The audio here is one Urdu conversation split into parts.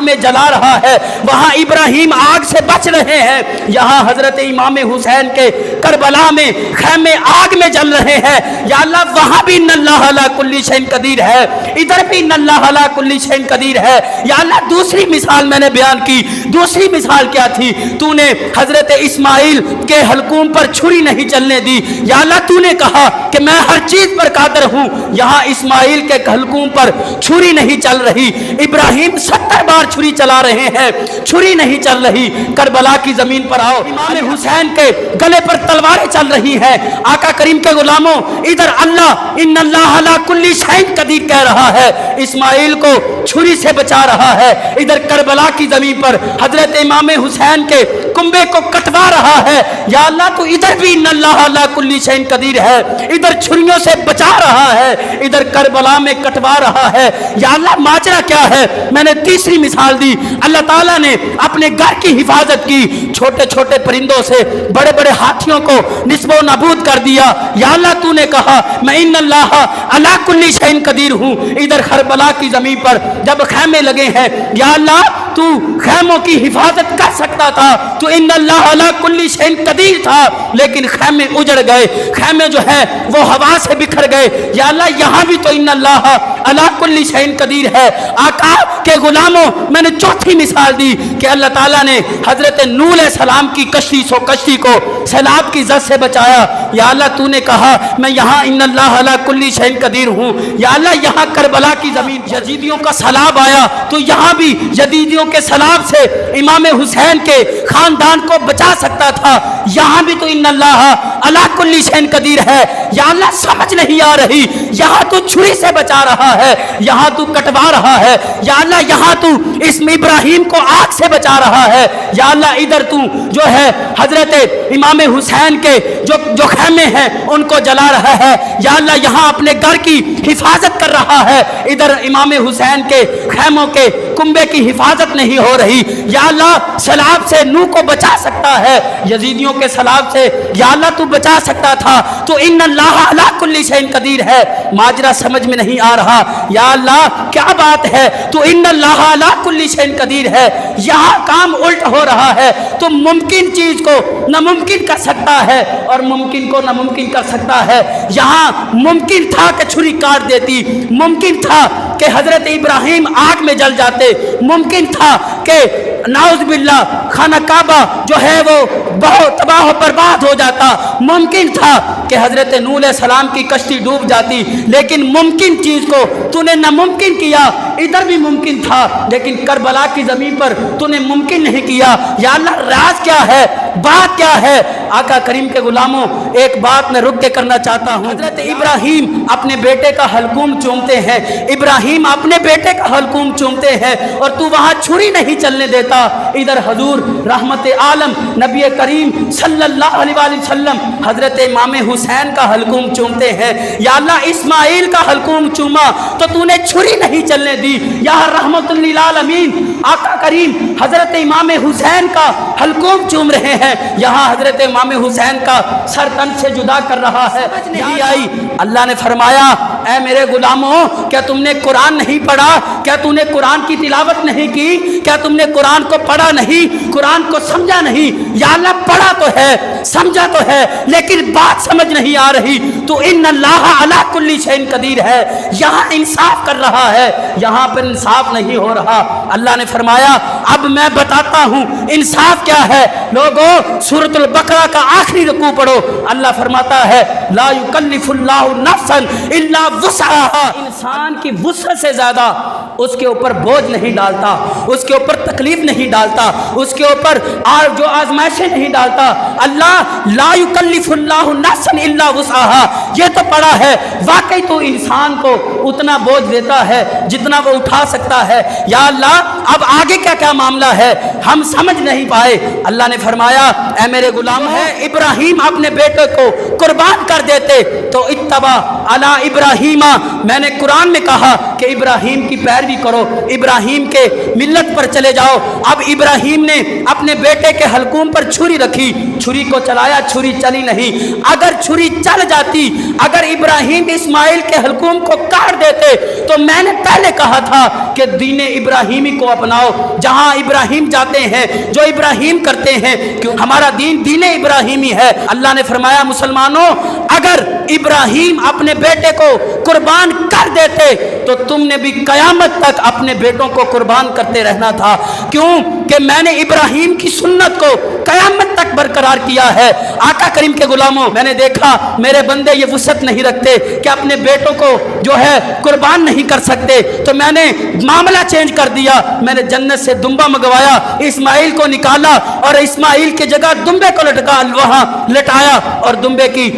میں جلا رہا ہے، وہاں ابراہیم آگ سے بچ رہے ہیں، یہاں حضرت امام حسین کے کربلا میں خیمے آگ میں جل رہے ہیں، یا اللہ وہاں بھی ان اللہ علی کل شیء قدیر ہے، ادھر بھی ان اللہ علی کل شیء قدیر ہے۔ یا اللہ دوسری مثال میں نے بیان کی، دوسری مثال کیا تھی؟ تو نے حضرت اسماعیل کے حلقوم پر چھری نہیں چلنے دی، یا اللہ تو نے کہا کہ میں ہر چیز پر قادر ہوں، یہاں اسماعیل کے حلقوم پر چھری نہیں چل رہی، ابراہیم 70 بار چھری چلا رہے ہیں، چھری نہیں چل رہی۔ کربلا کی زمین پر آؤ، امام حسین کے گلے پر تلواریں چل رہی ہیں، آقا کریم کے غلاموں ادھر اللہ ان اللہ علی کل شیء قدیر کہہ رہا ہے، اسماعیل کو چھری سے بچا رہا ہے، ادھر کربلا کی زمین پر حضرت امام حسین کے کنبے کو کٹوا رہا ہے، یا اللہ تو ادھر بھی ان اللہ علی کل شیء قدیر ہے، ادھر چھریوں سے بچا رہا ہے، ادھر کربلا میں کٹوا رہا ہے، یا اللہ ماجرا کیا ہے؟ میں نے تیسری مثال دی، اللہ تعالیٰ نے اپنے گھر کی حفاظت کی، چھوٹے چھوٹے پرندوں سے بڑے بڑے ہاتھیوں کو نصب و نابود کر دیا، یا اللہ تو نے کہا میں ان اللہ علی کل شیء قدیر ہوں، ادھر کربلا کی زمین پر جب خیمے لگے ہیں، یا اللہ تو خیموں کی حفاظت کر سکتا تھا، تو ان اللہ علی کل شیء قدیر تھا، لیکن خیمے اجڑ گئے، خیمے جو ہے وہ ہوا سے بکھر گئے، یا اللہ یہاں بھی تو ان اللہ علی کل شیء قدیر ہے۔ آقا کے غلاموں میں نے چوتھی مثال دی کہ اللہ تعالیٰ نے حضرت نوح علیہ السلام کی کشتی کو سیلاب کی زد سے بچایا، یا اللہ تو نے کہا میں یہاں ان اللہ علی کل شیء قدیر ہوں، یا اللہ یہاں کربلا کی زمین یزیدیوں کا سیلاب آیا تو یہاں بھی یزیدیوں کے سیلاب سے امام حسین کے خاندان کو بچا سکتا تھا، یہاں بھی تو ان اللہ علی کل شیء قدیر ہے، یا اللہ سمجھ نہیں آ رہی، یہاں تو چھری سے بچا رہا ہے، یہاں تو کٹوا رہا ہے، یا اللہ یہاں تو اس میں ابراہیم کو آگ سے بچا رہا ہے، یا اللہ ادھر تو جو ہے حضرت امام حسین کے جو خیمے ہیں ان کو جلا رہا ہے، یا اللہ یہاں اپنے گھر کی حفاظت کر رہا ہے، ادھر امام حسین کے خیموں کے کنبے کی حفاظت نہیں ہو رہی، یا اللہ سیلاب سے نوح کو بچا سکتا ہے، یزیدیوں کے سیلاب سے یا اللہ تو بچا سکتا تھا، تو ان اللہ علی کل شیء قدیر ہے، ماجرا سمجھ میں نہیں آ رہا، یا اللہ کیا بات ہے؟ تو ان اللہ علی کل شیء قدیر ہے، یہاں کام الٹ ہو رہا ہے، تو ممکن چیز کو ناممکن کر سکتا ہے اور ممکن کو ناممکن کر سکتا ہے، یہاں ممکن تھا کہ چھری کاٹ دیتی، ممکن تھا کہ حضرت ابراہیم آگ میں جل جاتے، ممکن تھا کہ نعوذ باللہ خانہ کعبہ جو ہے وہ بہت تباہ و برباد ہو جاتا، ممکن تھا کہ حضرت نوح علیہ السلام کی کشتی ڈوب جاتی، لیکن ممکن چیز کو تو نے ناممکن کیا، ادھر بھی ممکن تھا لیکن کربلا کی زمین پر تو نے ممکن نہیں کیا، یا اللہ راز کیا ہے؟ بات کیا ہے؟ آقا کریم کے غلاموں ایک بات میں رک کے کرنا چاہتا ہوں، حضرت ابراہیم اپنے بیٹے کا حلقوم چومتے ہیں، ابراہیم اپنے بیٹے کا حلقوم چومتے ہیں اور تو وہاں چھری نہیں چلنے دیتا، ادھر حضور رحمت عالم نبی کریم صلی اللہ علیہ وآلہ وسلم حضرت امام حسین کا حلقوم چومتے ہیں، یا اللہ اسماعیل کا حلقوم چوما تو تو نے چھری نہیں چلنے دی، یا رحمت للعالمین آقا کریم حضرت امام حسین کا حلقوم چوم رہے ہیں، یہاں حضرت امام حسین کا سر تن سے جدا کر رہا ہے، نہیں آئی۔ اللہ نے فرمایا اے میرے غلاموں کیا تم نے قرآن نہیں پڑھا؟ کیا تم نے قرآن کی تلاوت نہیں کی؟ کیا تم نے قرآن کو پڑھا نہیں؟ قرآن کو سمجھا نہیں؟ یا اللہ پڑھا تو ہے، سمجھا تو ہے، لیکن بات سمجھ نہیں آ رہی، تو ان اللہ علی کل شیء قدیر ہے، یہاں انصاف کر رہا ہے، یہاں پر انصاف نہیں ہو رہا۔ اللہ نے فرمایا اب میں بتاتا ہوں انصاف کیا ہے، لوگوں سورۃ البقرہ کا آخری رکوع پڑھو، اللہ فرماتا ہے لا یکلف اللہ نفسا الا وسعها، انسان کی وسعت سے زیادہ اس کے اوپر بوجھ نہیں ڈالتا، اس کے اوپر تکلیف نہیں ڈالتا، اس کے اوپر جو آزمائشیں نہیں ڈالتا، اللہ لا یکلف اللہ نفسا الا وسعها، یہ تو پڑا ہے واقعی تو انسان کو اتنا بوجھ دیتا ہے جتنا وہ اٹھا سکتا ہے، یا اللہ اب آگے کیا کیا معاملہ ہے ہم سمجھ نہیں پائے۔ اللہ نے فرمایا اے میرے غلام ہے ابراہیم اپنے بیٹے کو قربان کر دیتے تو اتبع علی ابراہیم، میں نے قرآن میں کہا کہ ابراہیم کی پیروی کرو، ابراہیم کے ملت پر چلے جاؤ۔ اب ابراہیم نے اپنے بیٹے کے حلقوم پر چھری رکھی، چھری کو چلایا، چھری چلی نہیں۔ اگر چھری چل جاتی، اگر ابراہیم اسماعیل کے حلقوم کو کاٹ دیتے تو میں نے پہلے کہا تھا کہ دین ابراہیمی کو اپناؤ، جہاں ابراہیم جاتے ہیں، جو ابراہیم کرتے ہیں، کیوں ہمارا دین ابراہیمی ہے۔ اللہ نے فرمایا مسلمانوں اگر ابراہیم اپنے بیٹے کو قربان کر دیتے تو تم نے بھی قیامت تک اپنے بیٹوں کو قربان کرتے رہنا تھا، کیوں کہ میں نے ابراہیم کی سنت کو قیامت تک برقرار کیا ہے۔ آقا کریم کے غلاموں، میں نے دیکھا میرے بندے یہ وسعت نہیں رکھتے کہ اپنے بیٹوں کو جو ہے قربان نہیں کر سکتے، تو میں نے معاملہ چینج کر دیا، میں نے جنت سے دمبا منگوایا، اسماعیل کو نکالا اور اسماعیل کی جگہ دمبے کو وہاں لٹایا اور دمبے کی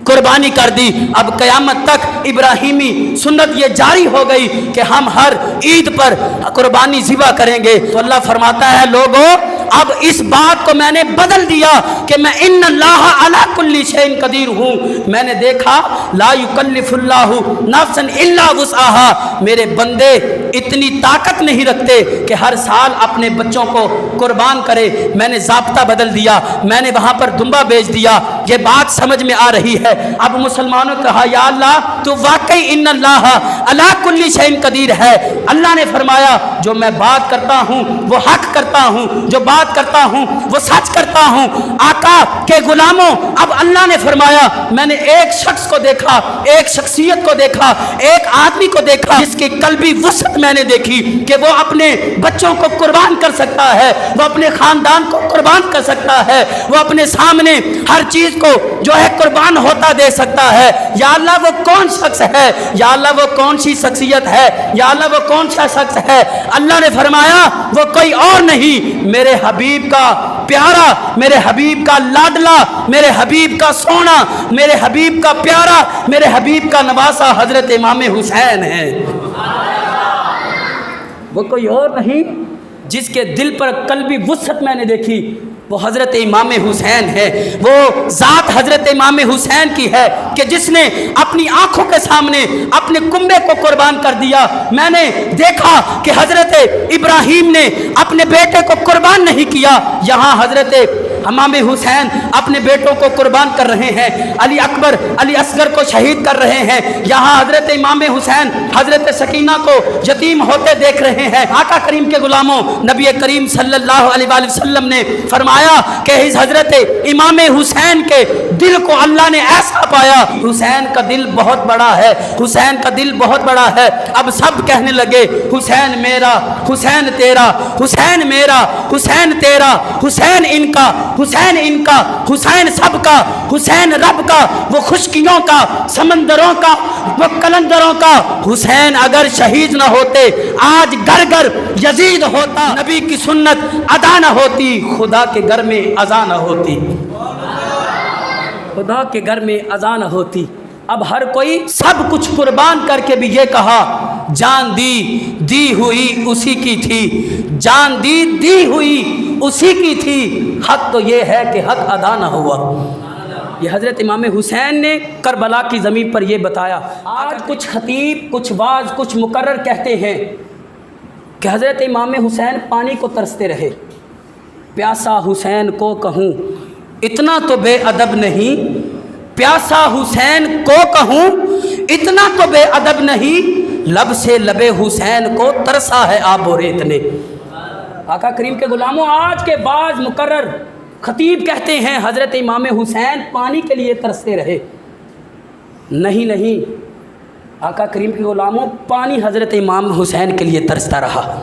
قربانی کر دی۔ اب قیامت تک ابراہیمی سنت یہ جاری ہو گئی کہ ہم ہر عید پر قربانی ذبح کریں گے۔ تو اللہ فرماتا ہے لوگوں اب اس بات کو میں نے بدل دیا کہ میں ان اللہ علی کل شیء قدیر ہوں۔ میں نے دیکھا لا یکلف اللہ نفسا الا وسعها، میرے بندے اتنی طاقت نہیں رکھتے کہ ہر سال اپنے بچوں کو قربان کرے۔ میں نے ضابطہ بدل دیا، میں نے وہاں پر دمبا بیچ دیا۔ یہ بات سمجھ میں آ رہی ہے۔ اب مسلمانوں نے کہا یا اللہ تو واقعی ان اللہ علی کل شیء قدیر ہے۔ اللہ نے فرمایا جو میں بات کرتا ہوں وہ حق کرتا ہوں، جو بات کرتا ہوں وہ سچ کرتا ہوں۔ آقا کے غلاموں اب اللہ نے فرمایا میں نے ایک شخص کو دیکھا، ایک شخصیت کو دیکھا، ایک آدمی کو دیکھا جس کی قلبی وسعت میں نے دیکھی کہ وہ اپنے بچوں کو قربان کر سکتا ہے، وہ اپنے خاندان کو قربان کر سکتا ہے، وہ اپنے سامنے ہر چیز کو جو ہے قربان ہوتا دے سکتا ہے۔ یا اللہ وہ کون شخص ہے؟ یا اللہ وہ کون سی شخصیت ہے؟ یا اللہ وہ کون سا شخص ہے؟ اللہ نے فرمایا وہ کوئی اور نہیں، میرے حبیب کا پیارا، میرے حبیب کا لاڈلا، میرے حبیب کا سونا، میرے حبیب کا پیارا، میرے حبیب کا نواسا حضرت امام حسین ہے۔ وہ کوئی اور نہیں، جس کے دل پر قلبی وسعت میں نے دیکھی وہ حضرت امام حسین ہے۔ وہ ذات حضرت امام حسین کی ہے کہ جس نے اپنی آنکھوں کے سامنے اپنے کنبے کو قربان کر دیا۔ میں نے دیکھا کہ حضرت ابراہیم نے اپنے بیٹے کو قربان نہیں کیا، یہاں حضرت امام حسین اپنے بیٹوں کو قربان کر رہے ہیں، علی اکبر علی اصغر کو شہید کر رہے ہیں، یہاں حضرت امام حسین حضرت سکینہ کو یتیم ہوتے دیکھ رہے ہیں۔ آقا کریم کے غلاموں، نبی کریم صلی اللہ علیہ وآلہ وسلم نے فرمایا کہ اس حضرت امام حسین کے دل کو اللہ نے ایسا پایا، حسین کا دل بہت بڑا ہے، حسین کا دل بہت بڑا ہے۔ اب سب کہنے لگے حسین میرا، حسین تیرا، حسین میرا، حسین تیرا، حسین ان کا، حسین ان کا، حسین سب کا، حسین رب کا، وہ خشکیوں کا، سمندروں کا، وہ کلندروں کا۔ حسین اگر شہید نہ ہوتے آج گھر گھر یزید ہوتا، نبی کی سنت ادا نہ ہوتی، خدا کے گھر میں اذان نہ ہوتی، خدا کے گھر میں اذان نہ ہوتی۔ اب ہر کوئی سب کچھ قربان کر کے بھی یہ کہا جان دی ہوئی اسی کی تھی، جان دی ہوئی اسی کی تھی، حق تو یہ ہے کہ حق ادا نہ ہوا۔ یہ حضرت امام حسین نے کربلا کی زمین پر یہ بتایا۔ آج کچھ خطیب، کچھ واعظ، کچھ مقرر کہتے ہیں کہ حضرت امام حسین پانی کو ترستے رہے، پیاسا حسین کو کہوں اتنا تو بے ادب نہیں، پیاسا حسین کو کہوں اتنا تو بے ادب نہیں، لب سے لبے حسین کو ترسا ہے آب و ریت نے۔ آقا کریم کے غلاموں، آج کے بعض مقرر خطیب کہتے ہیں حضرت امام حسین پانی کے لیے ترستے رہے۔ نہیں، آقا کریم کے غلاموں، پانی حضرت امام حسین کے لیے ترستا رہا۔